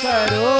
करो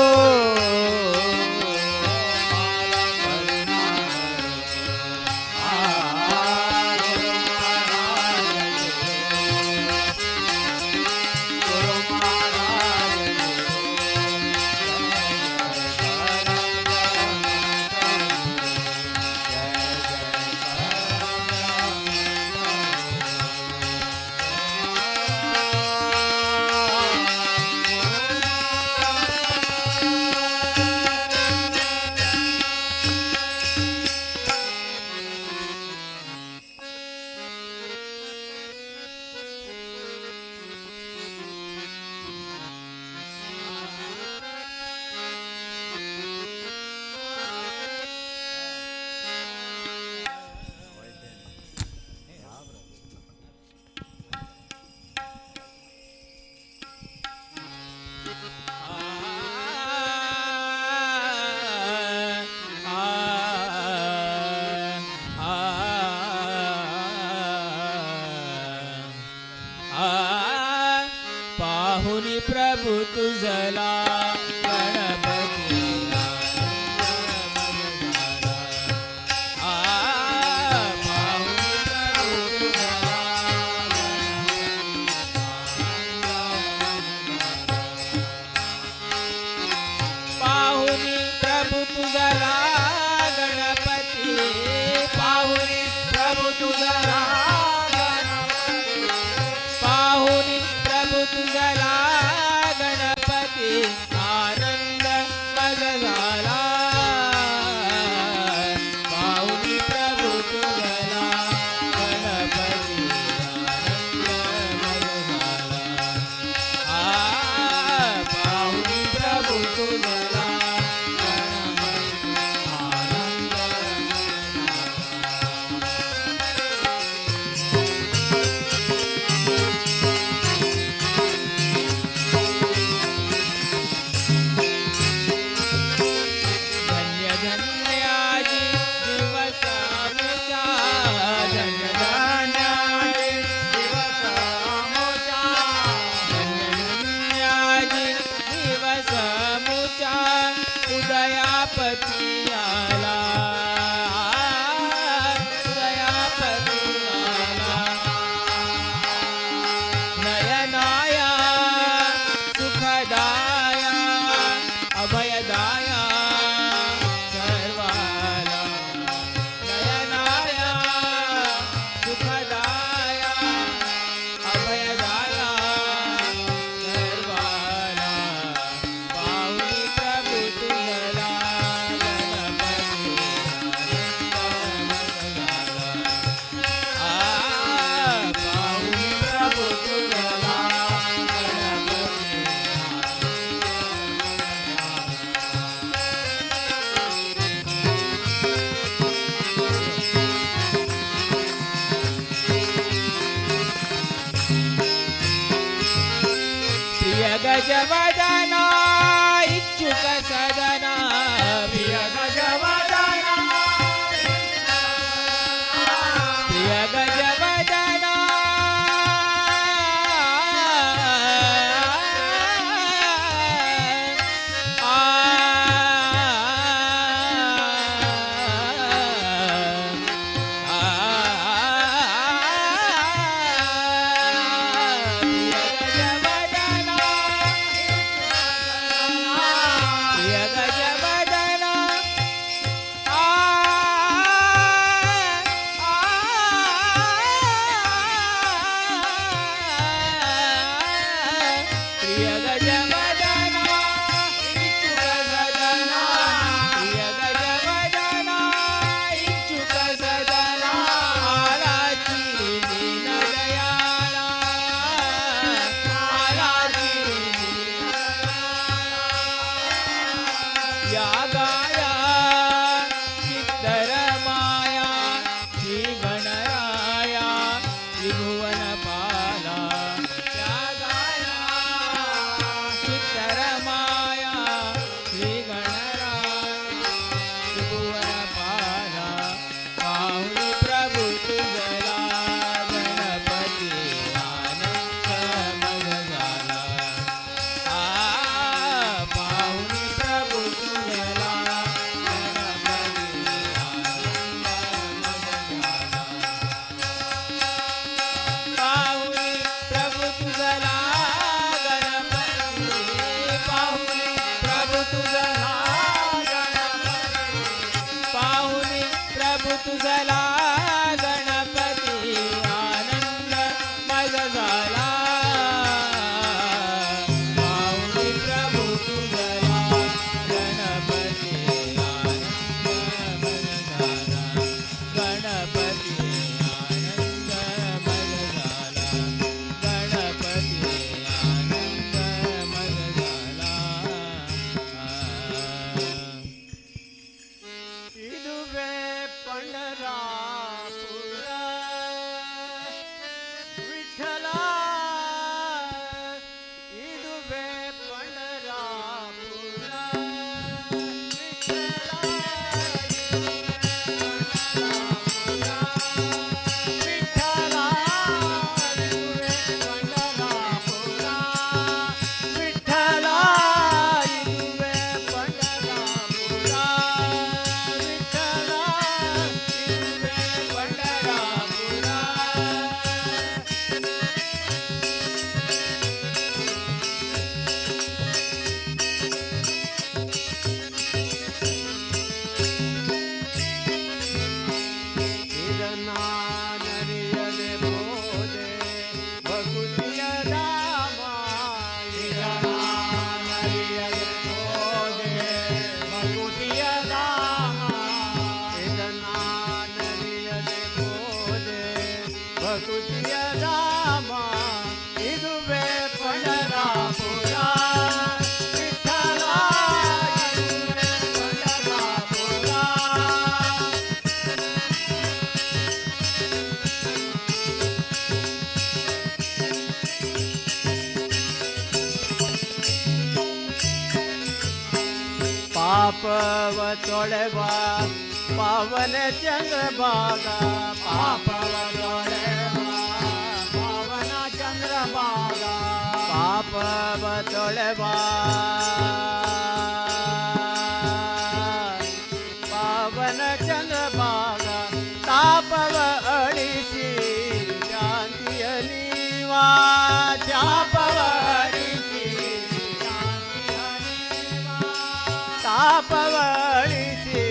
पाहुनी प्रभु तुझला गणपती पाहुनी प्रभु तुझला गणपती पाहुनी प्रभु तुझला पाहुनी प्रभु तुझला गणपती आनंद मग झाला पाहुनी प्रभु तुझला गणपती आनंद मग झाला पाहुनी प्रभु तुझला उदयापती आला उदयापती आला नयनाया सुखदाया अभयदाया सर्वाला नयनाया सुखदाया अभयदाया सर्वाला पाहुनी प्रभु तुझला पाहुनी प्रभु तुझला प्रिय गजवदना इच्छुक सदना प्रिय गजवदना प्रिय गजवदना पा पापव तोळवा पावन चंद्रभागा पापव तोळवा पावन चंद्रभागा पापव तोळवा पावन चंद्रभागा तापव अळीशी शांती अनिवा तापव अळीशी तापवळीशी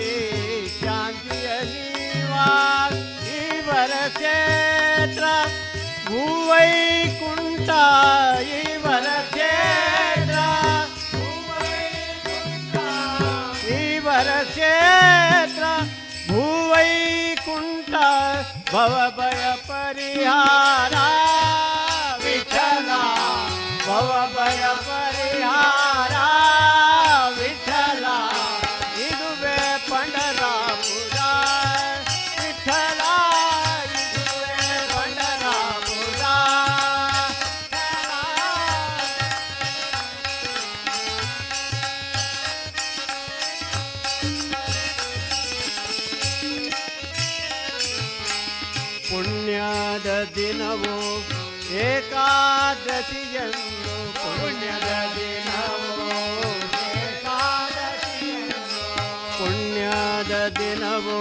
शांती अनिवा ईवर क्षेत्र भूवैकुंठा ईवर क्षेत्र ईवर क्षेत्र भूवैकुंठा भवभय परिहारा विठ्ठला भवभय परिहारा विठ्ठला इದುವೆ पंढरापुर विठ्ठला इದುವೆ पंढरापुर ಪುಣ್ಯದ ದಿನವು ಏಕಾದಶಿಯಂದು ಪುಣ್ಯದ ದಿನವು ಪುಣ್ಯದ ದಿನವು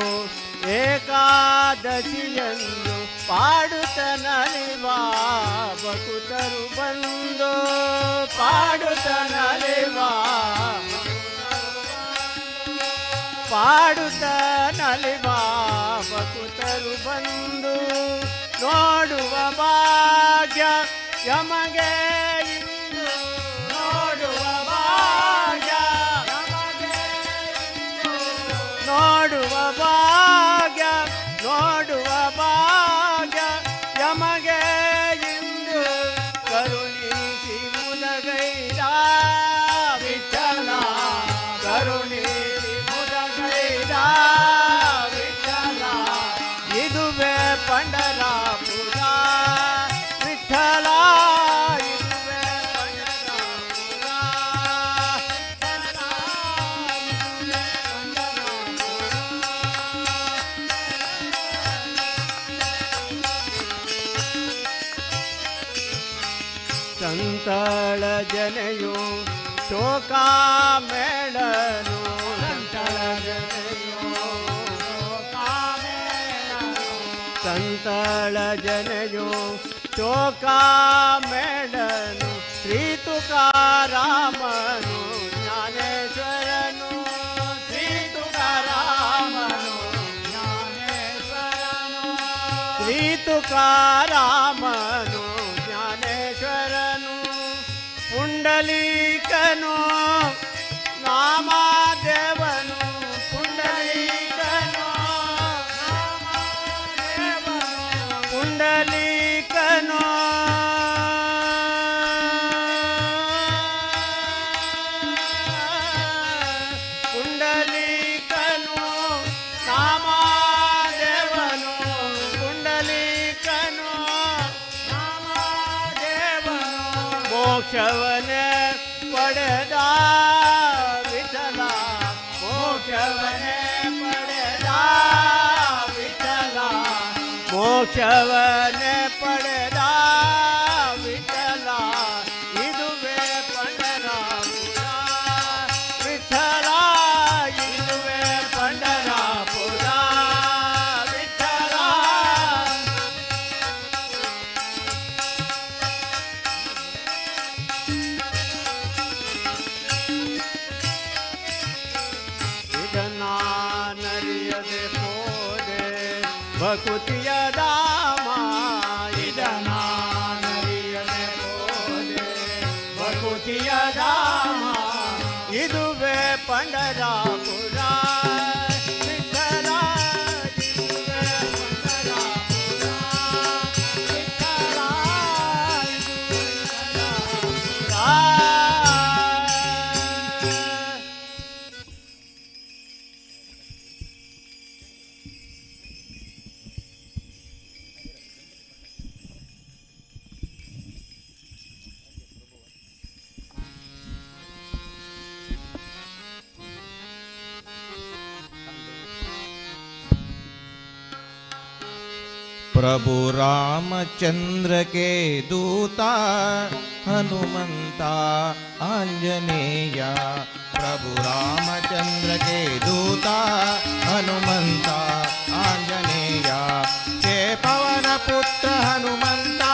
ಏಕಾದಶಿಯಂದು ಪಾಡುತ್ತ ನಲಿವಾ ಭಕುತರು ಬಂದು ಪಾಡುತ್ತ ನಲಿವಾ ಪಾಡುತ್ತ ನಲಿವಾ ಭಕುತರು ಬಂದು ನೋಡುವ ಭಾಗ್ಯ ಯಮಗೆ ಇಂದು ನೋಡುವ ಭಾಗ್ಯ ಯಮಗೆ ನೋಡುವ ಭಾಗ್ಯ ನೋಡುವ ಭಾಗ್ಯ ಯಮಗೆ ಇಂದು ಕರುಣಿಸಿ ಮುದಗೈದ ವಿಠಲ ಕರುಣಿಸಿ ಮುದಗೈದ ವಿಠಲ ಇದುವೆ पंढरापुर विठ्ठल इದುವೆ पंढरापुर ಸಂತಳ ಜನಯೋ ಶೋಕಾ ಮೇಳನು ಸಂತಳ ಜನಯೋ ಸಂತಳ ಜನಯೋ ಶೋಕಾ ಮೇಳನು ಶ್ರೀ ತುಕಾರಾಮನು ಜ್ಞಾನೇಶ್ವರನು ಶ್ರೀ ತುಕಾರಾಮನು ಜ್ಞಾನೇಶ್ವರನು ಶ್ರೀ ತುಕಾರಾಮನು ಜ್ಞಾನೇಶ್ವರನು ಪುಂಡಲೀಕನು ನಾಮದೇವನು ಪುಂಡಲೀಕನು ಪುಂಡಲೀಕನು ಪುಂಡಲೀಕನು ನಾಮದೇವನು ಪುಂಡಲೀಕನು ನಾಮದೇವನು ಮೋಕ್ಷವನೇ ಪಡೆದ ವಿಠಲ ಮೋಕ್ಷವನೇ ಪಡೆದ ವಿಠಲ ಮೋಕ್ಷವನೇ ಪಡೆದ ವಿಠಲ ಇದುವೆ पंढरापुर ವಿಠಲ ಇದುವೆ पंढरापुर ವಿಠಲ ಇದನಾನರಿಯದೆ ಪೋದೆ ಭಕುತಿಯ ಧಾಮ ಇದನಾನರಿಯದೆ ಪೋದೆ ಭಕುತಿಯ ಧಾಮ ಇದುವೆ पंढरापुर ವಿಠಲ ಇದುವೆ पंढरापुर ವಿಠಲ ಇದುವೆ प्रभु रामचंद्र के दूता हनुमंता आंजनेया, प्रभु रामचंद्र के दूता हनुमंता आंजनेया, हे पवन पुत्र हनुमंता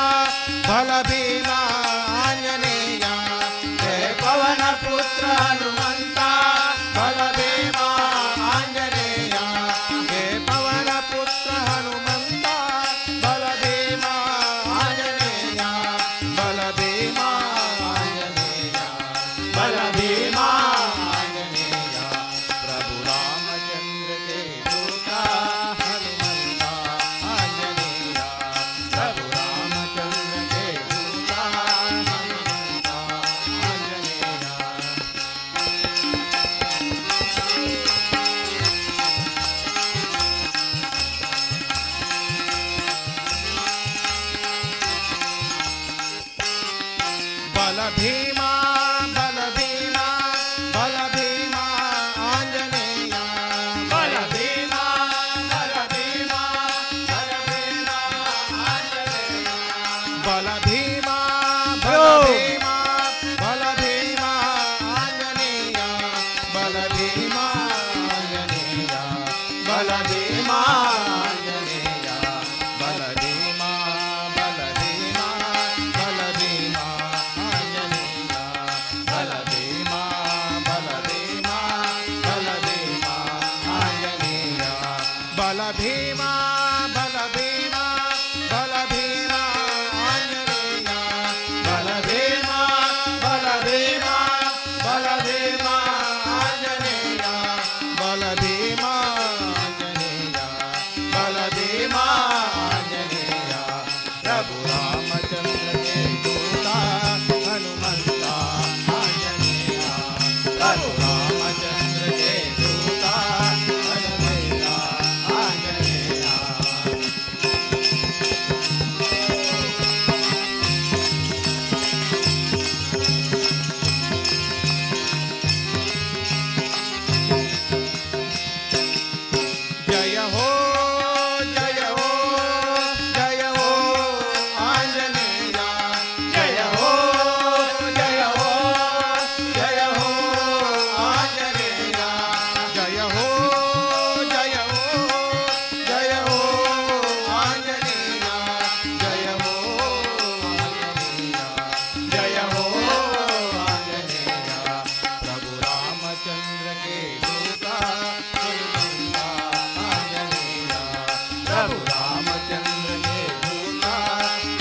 बल भीमा आंजनेया, हे पवन पुत्र हनुमंता बल भीमा आंजनेया, हे पवन पुत्र हनुमंता बल भीमा आंजनेया, बल भीमा आंजनेया, बल भीमा आंजनेया, प्रभु रामचंद्र के दूता हनुमंता आंजनेया, प्रभु रामचंद्र के दूता हनुमंता आंजनेया। बल भीमा बल भीमा बल भीमा आंजनेया, बल भीमा बल भीमा बल भीमा आंजनेया, बल भीमा बल भीमा बल भीमा आंजनेया, बल भीमा आंजनेया, बल भीमा आंजनेया, बल भीमा बल भीमा बल भीमा आंजनेया, बल भीमा बल भीमा बल भीमा आंजनेया, बल भीमा बल भीमा बल भीमा आंजनेया, बल भीमा बल भीमा बल भीमा आंजनेया, बल भीमा आंजनेया, बल भीमा आंजनेया, प्रभु रामचंद्र के दूता हनुमंता आंजनेया, प्रभु रामचंद्र के दूता हनुमंता आंजनेया। जय हो जय हो जय हो आंजनेया, जय हो जय हो जय हो आंजनेया, जय हो जय हो जय हो आंजनेया, जय हो आंजनेया, जय हो आंजनेया, प्रभु रामचंद्र के दूता हनुमंता आंजनेया, प्रभु रामचंद्र के दूता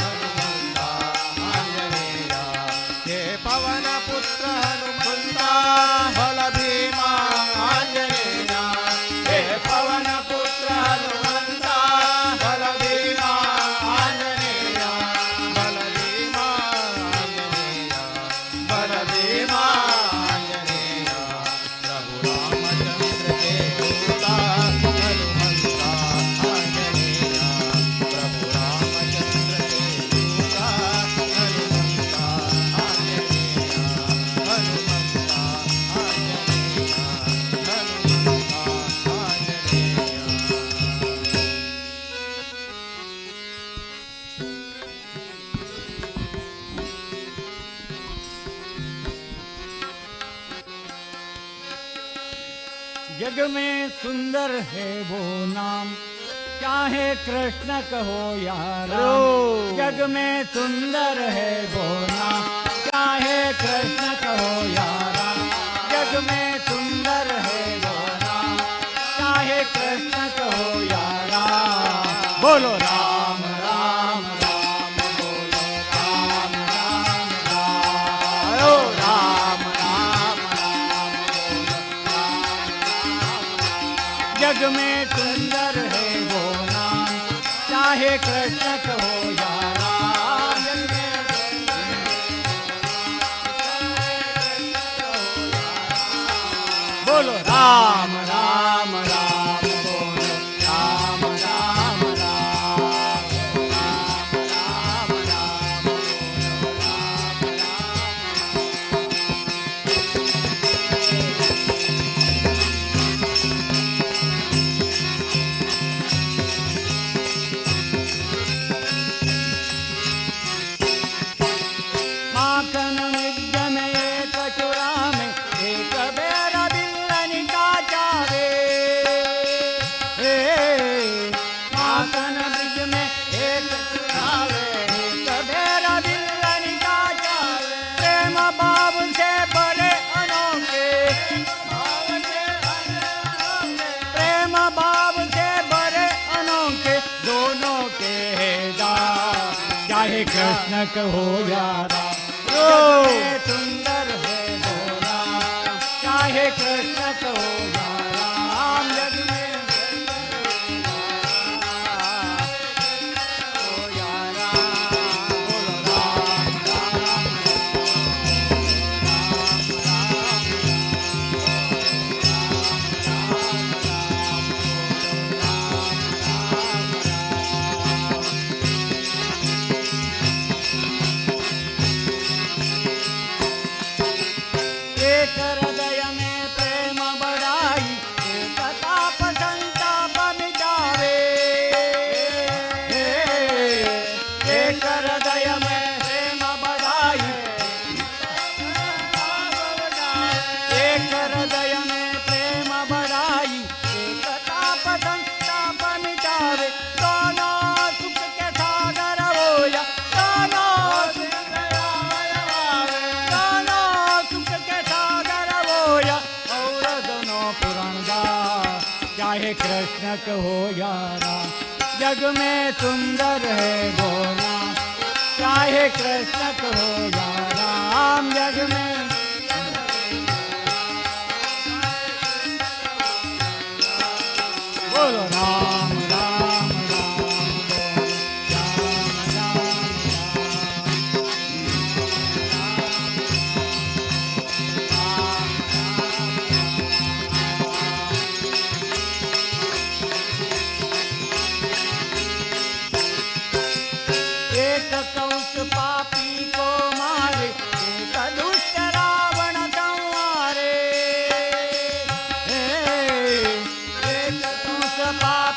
हनुमंता आंजनेया, हे पवन पुत्र हनुमंता बल भीमा आंजनेया, हे पवन पुत्र हनुमंता बल भीमा आंजनेया, बल भीमा आंजनेया, बल भीमा आंजनेया, प्रभु रामचंद्र के दूता हनुमंता आंजनेया, प्रभु रामचंद्र के दूता हनुमंता आंजनेया, हनुमंता आंजनेया, हनुमंता आंजनेया। जग में सुंदर है वो नाम, चाहे कृष्ण कहो या राम, जग में सुंदर है वो नाम, चाहे कृष्ण कहो या राम, जग में सुंदर है वो नाम, चाहे कृष्ण कहो या राम, बोलो राम राम राम, बोलो राम राम राम, ओ राम राम राम, बोलो राम राम। जग में सुंदर है वो नाम, चाहे कृष्ण कहो या राम, जग में सुंदर है वो नाम, चाहे कृष्ण कहो या राम, बोलो राम राम राम, बोलो राम राम राम, राम राम राम, बोलो राम राम। चाहे कृष्ण कहो या राम जग में सुंदर है वो नाम चाहे कृष्ण कहो या राम जग में हो या राम बोलो राम राम एक हृदय में प्रेम बढ़ाई एकता संताप मिटावे एक हृदय में प्रेम बढ़ाई एक हृदय में प्रेम बढ़ाई एकता संताप मिटावे दोनों सुख के सागर होया दोनों सुख के सागर होया और दोनों पुराण गा चाहे कृष्ण कहो या राम जग में सुंदर है वो नाम चाहे कृष्ण कहो या राम जग में बोलो राम राम राम बोलो राम राम एक कंस पापी को मारे एक दुष्ट रावण संहारे एक कंस पापी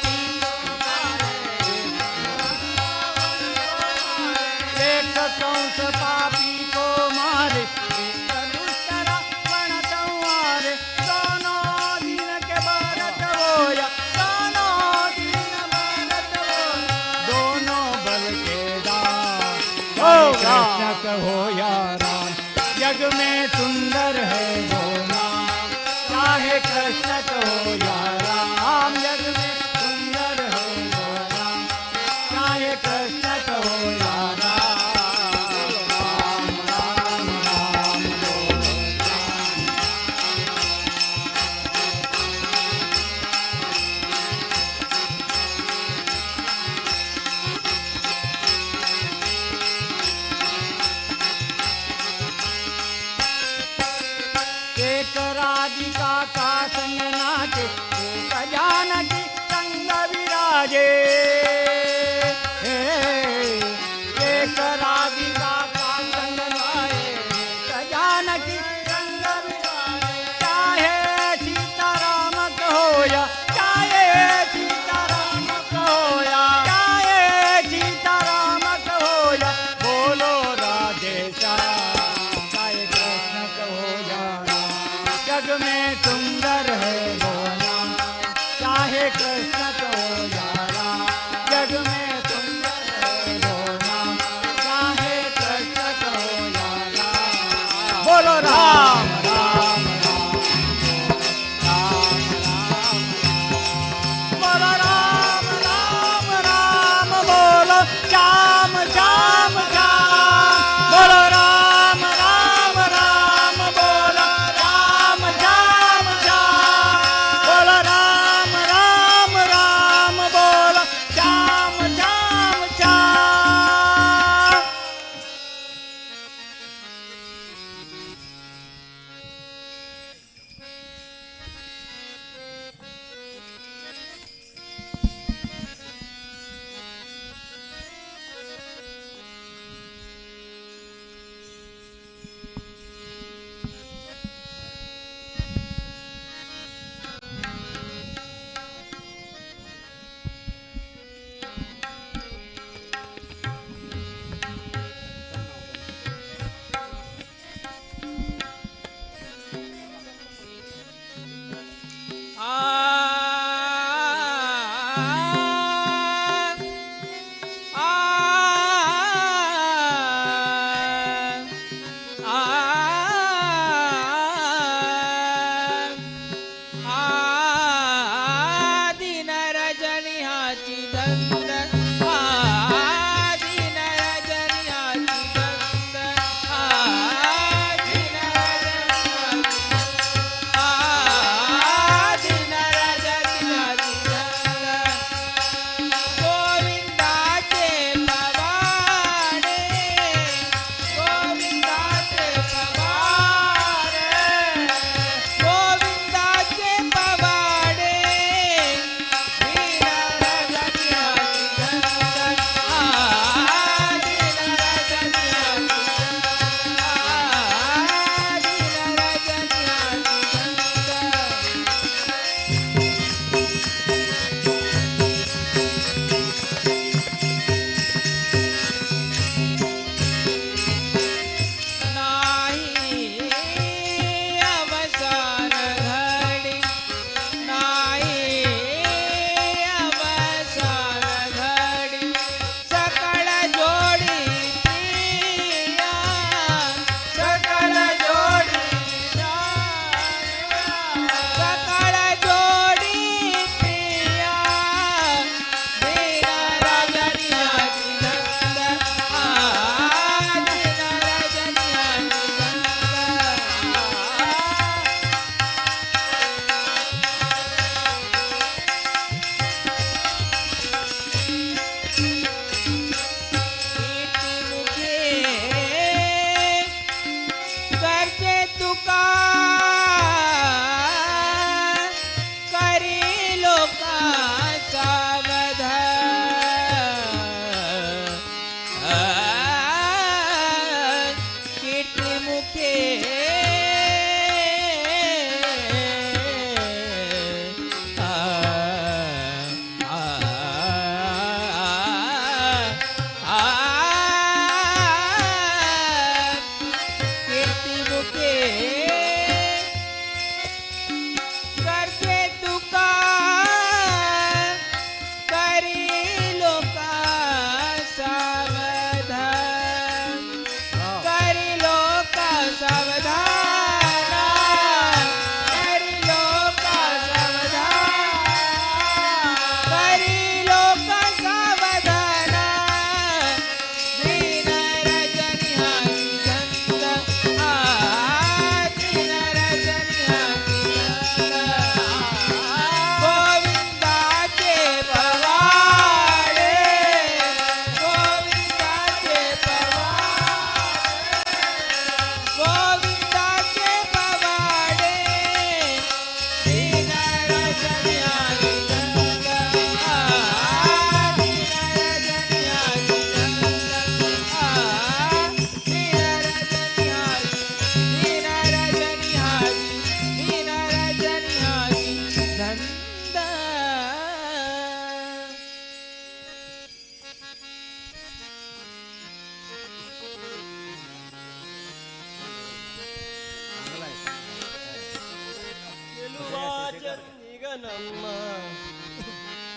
చెన్నిగనమ్మ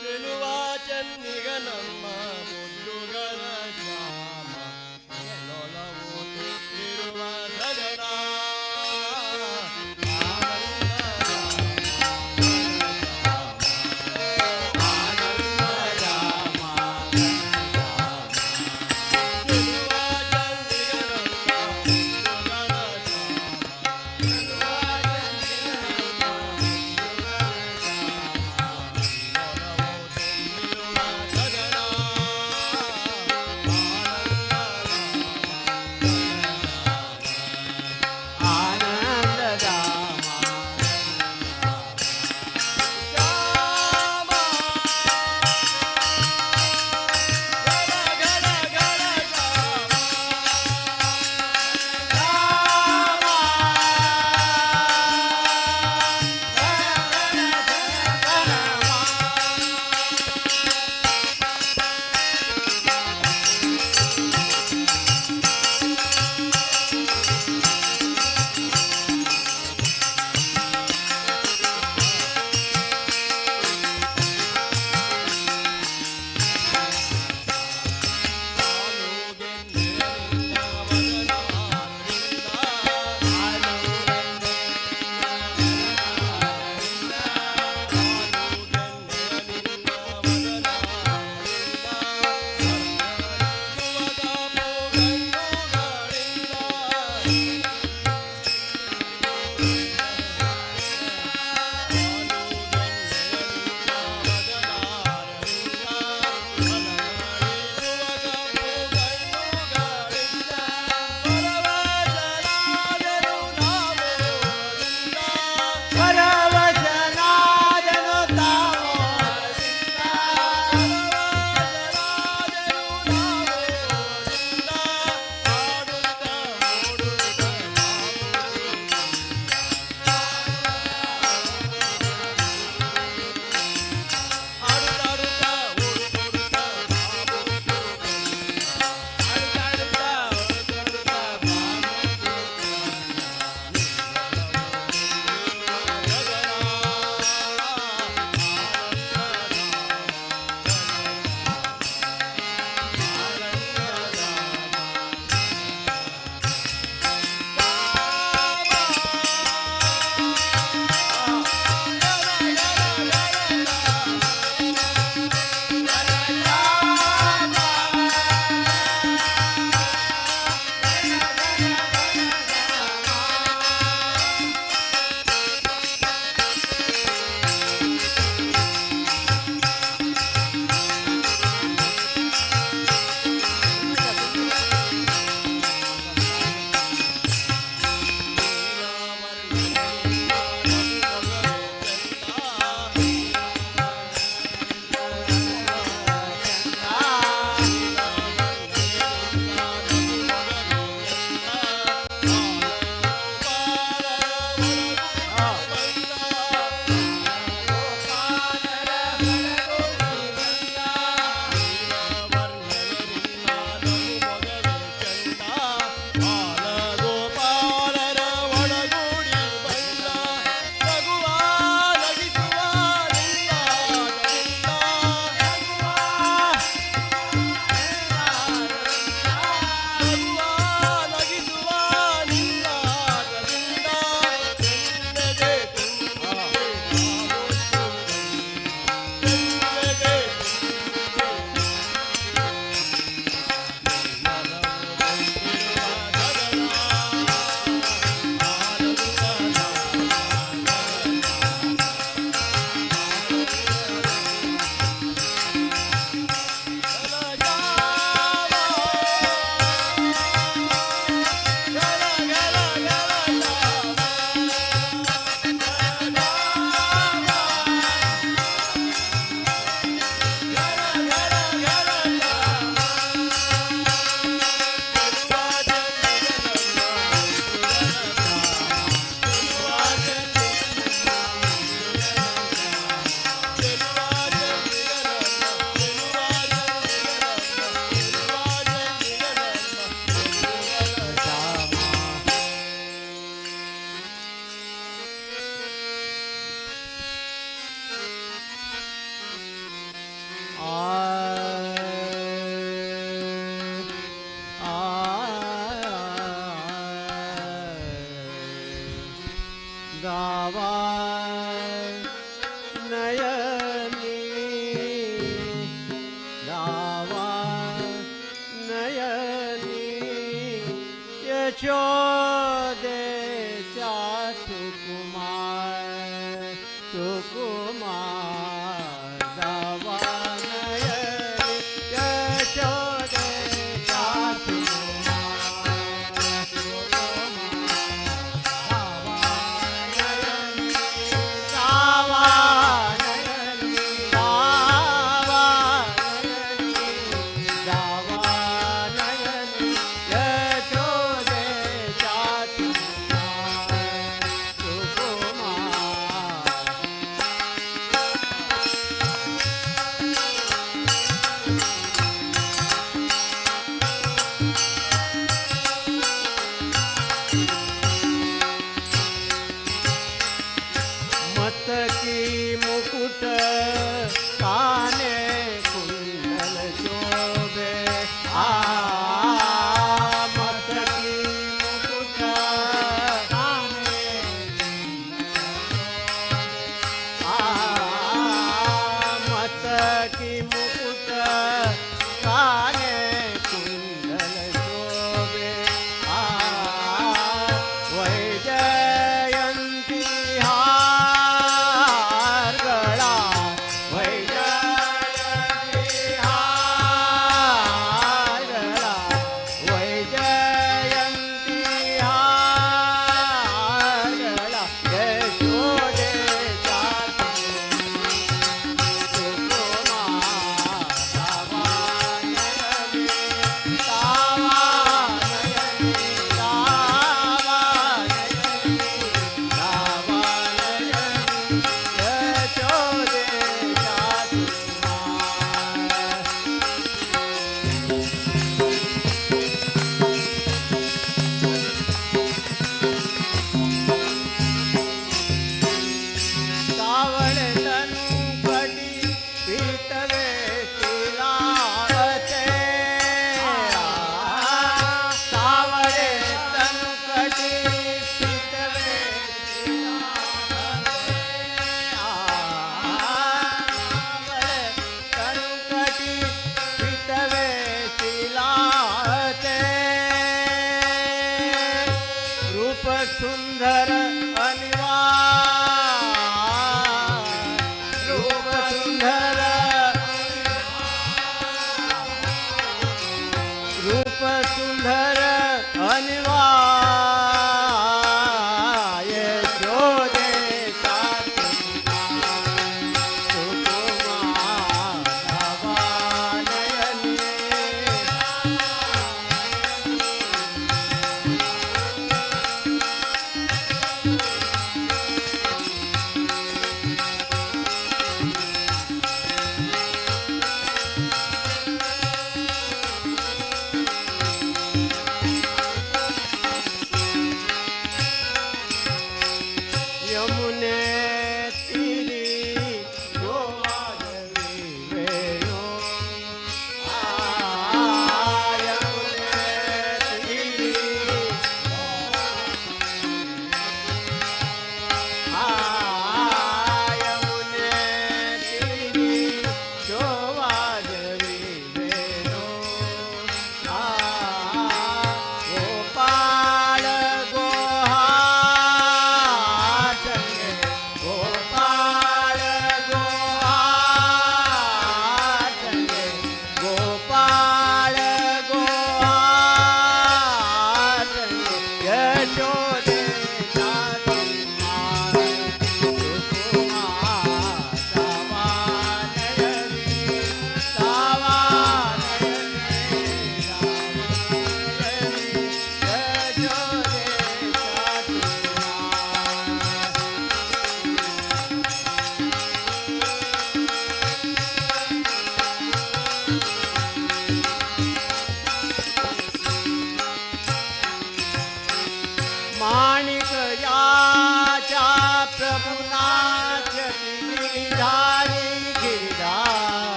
తెలువా చెన్నిగనమ్మ ముద్దుగల శ్యామ ఎల్లొలవు తిరువ సగనా नयनी जावा नयनी यशोदेचा सुकुमार सुकुमार जावा नयनी यशोदेचा सुकुमार जावा नयनी जावा नयनी जावा नयनी यशोदेचा सुकुमार मतकी मुकुट काने कुंडल शोभे मतकी मुकुट काने मतकी मुकुट काने कुंडल शोभे वैजयंती हार गळा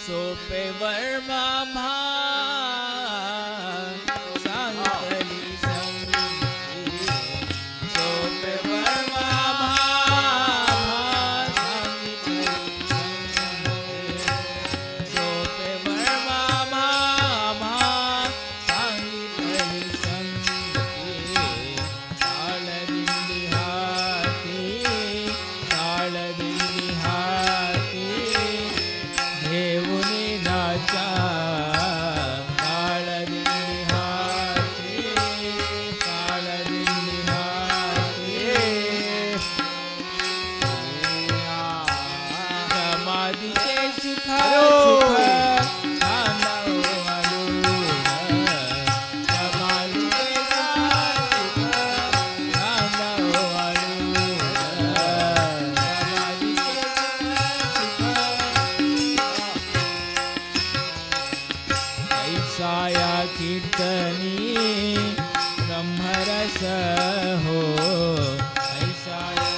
सोपे वर्मा म्हा सांगितली संगती सोपे वर्मा म्हा सांगितली संगती सोपे वर्मा म्हा सांगितली संगती ताळदिंडी हाती घेऊनी नाचा ताळदिंडी हाती समाधीचे सुख ऐसाया कीर्तनी ब्रह्मरस हो ऐसाया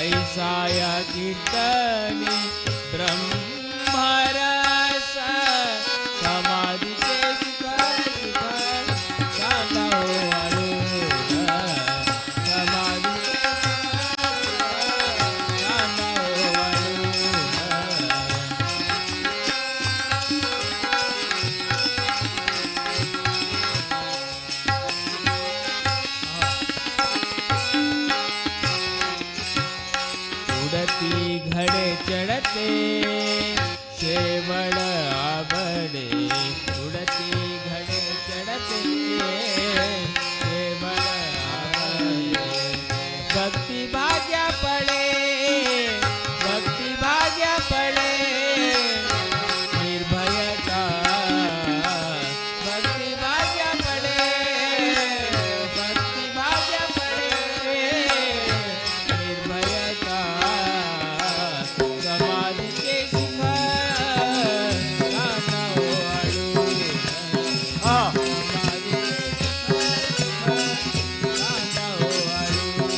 ऐसाया कीर्तनी ब्रह्मरस समाधीचे सुख सांगा हो अरुण समाधीचे सांगा हो अरुण उडती घडे चढते शेवळ आवडे उडती घडे चढते शेवळ आवडे भक्ती भाग्या पडे निर्भयता भक्ती भाग्या पडे निर्भयता समाधीचे सुख सांगा हो अरुण समाधीचे सुख सांगा हो अरुण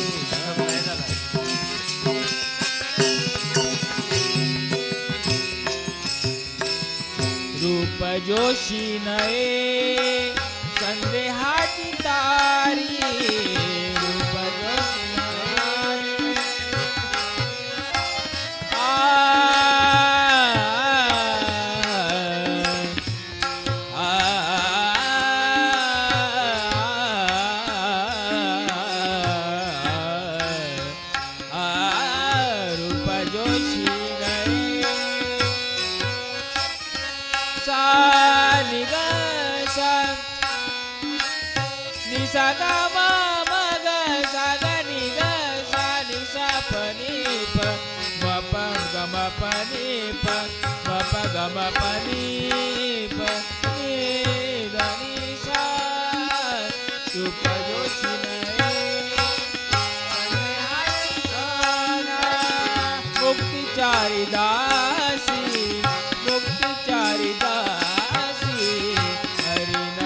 रूप जोशी नये संदेहाची तारी रूप जोशी नये रूप जोशी नये सा नि ग सा नि सा ग म म ग सा ग नि ग सा नि सा प नि प म प ग म प नि प म प ग म प नि प नि ग नि सा रूप जोशी मुक्तिचारी दासी मुक्तिचारी दासी हरिन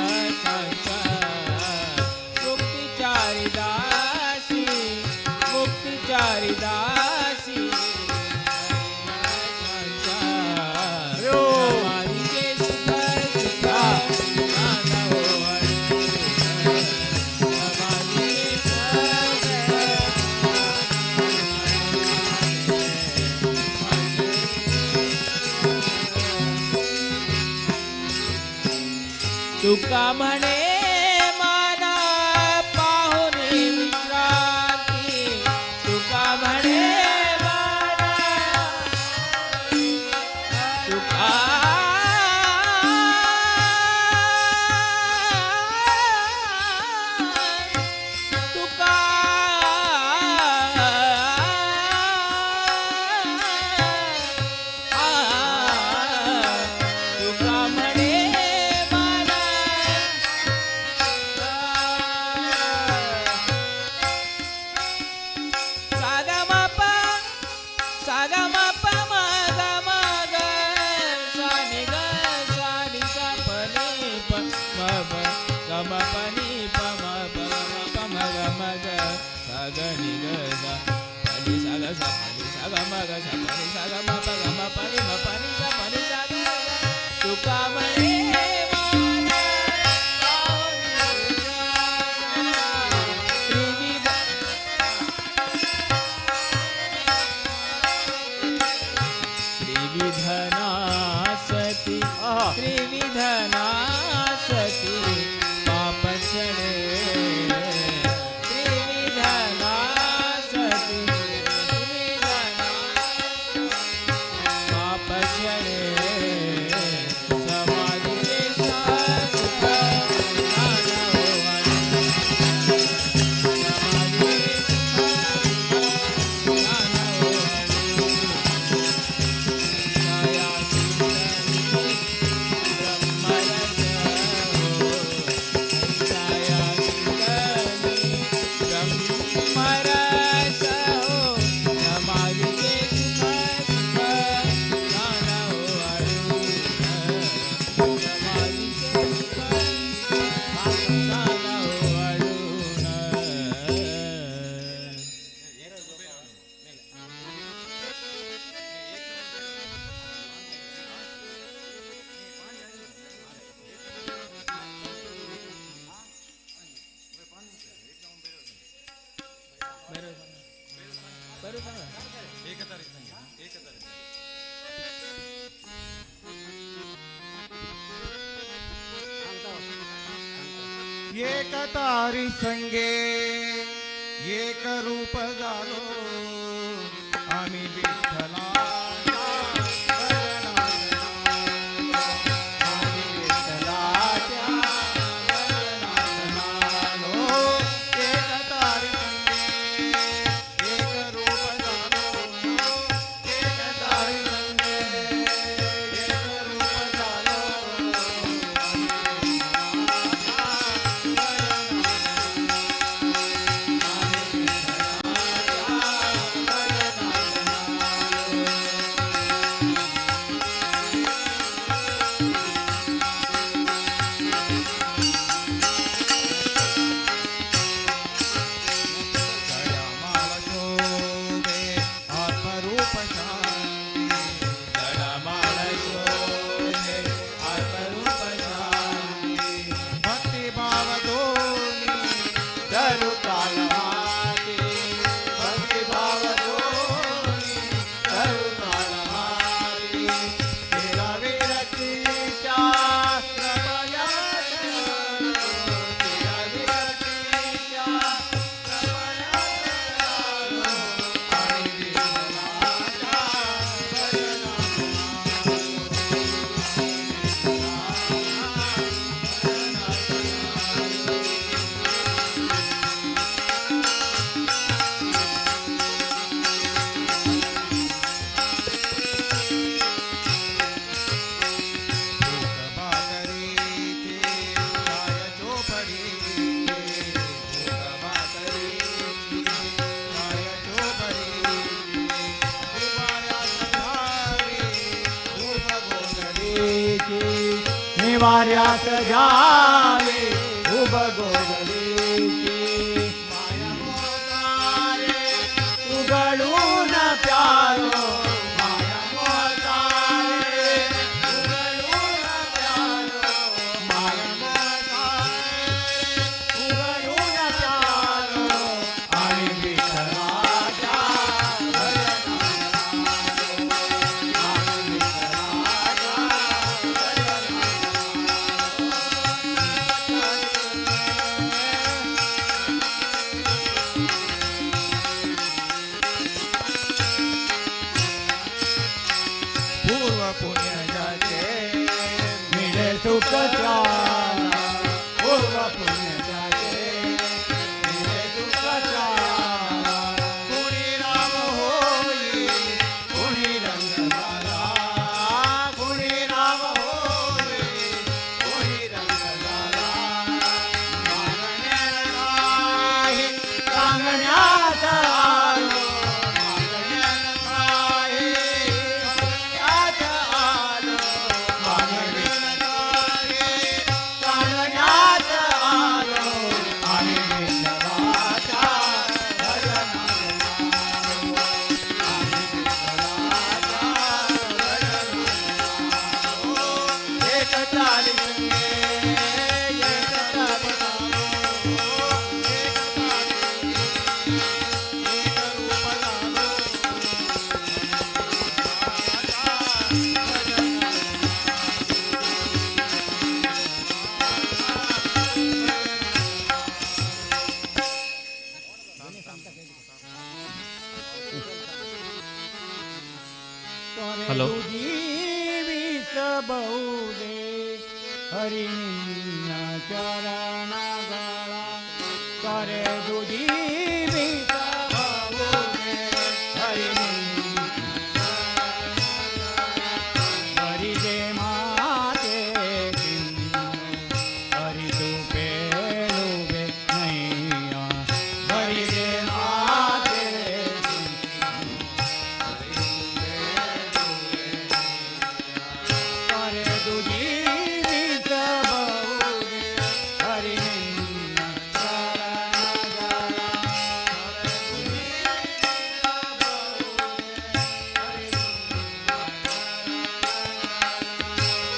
संसार मुक्तिचारी दासी मुक्तिचारी दासी हरिन संसार समाधीचे सुख सांगा हो अरुण समाधीचे तुका म्हणे माना पाहुणे विश्रांती तुका म्हणे माना तुका तुका तुका म्हणे सा ग म ग सा प नि सा ग म प ग म प नि म प नि सा प नि सा ग म ग तुका म्हणे त्रिविधनासती त्रिविधनासती पापक्षणे त्रिविधनासती पापक्षणे समाधीचे सुख एक तारी संगे एक रूप झालो आम्ही विठ्ठलाच्या आम्ही विठ्ठलाच्या नालो. एक तारी संगे एक रूप झालो एक तारी संगे एक रूप झालो निवार्यात जावे उभ गोगलीची माया मोतारे उघडून प्यारो माया मोतारे उघडून प्यारो माया मोतारे उघडून प्यारो आणि विठ्ठलाच्या हॅलो जीवित बहुदे हरिनिन्ना चरणगळा करे जीवित बहुदे हरिनिन्ना हरि दे माते हरि तू पेलुबे नैया हरि दे माते करे जीवित बहुदे हरिनिन्ना चरणगळा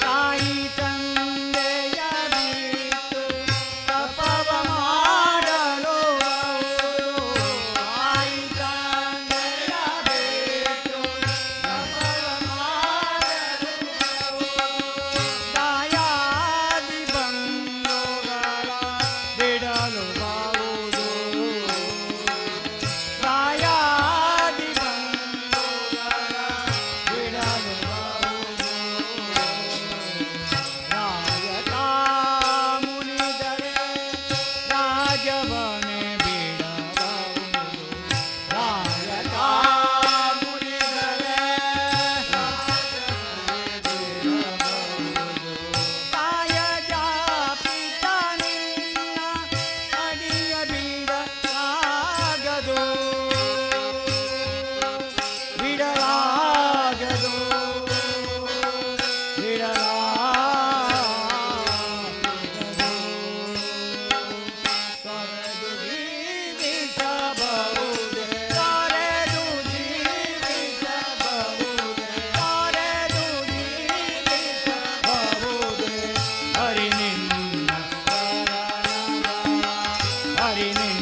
ತಾಯಿ ತಂದೆಯ ಬಿಟ್ಟು ತಪವ ಮಾಡಲು ಅವರು ತಾಯಿ ತಂದೆಯ ಬಿಟ್ಟು ತಪವ ಮಾಡಲು ಅವರು ದಾಯಾದಿ ಬಂಧುಗಳ ಬಿಡಲು ಬಾವುದು ದಾಯಾದಿ ಬಂಧುಗಳ ಬಿಡಲು ಬಾವುದು ರಾಯತಾ ಮುನಿದರೆ ರಾಜವನೆ ಬಿಡಬಹುದು ರಾಯತಾ ಮುನಿದರೆ ರಾಜವನೆ ಬಿಡಬಹುದು ತಾಯ ಜಾಪಿತ ನಿನ್ನ ಅಡಿಯ ಬಿಡಲಾಗದು ಬಿಡಲಾಗದು ಕರೆದು ಜೀವಿತ ಬಹುದೆ ಕರೆದು ಜೀವಿತ ಬಹುದೆ ಕರೆದು ಜೀವಿತ ಬಹುದೆ ಹರಿ ನಿನ್ನ ಶರಣಗಳ ಹರಿ ನಿನ್ನ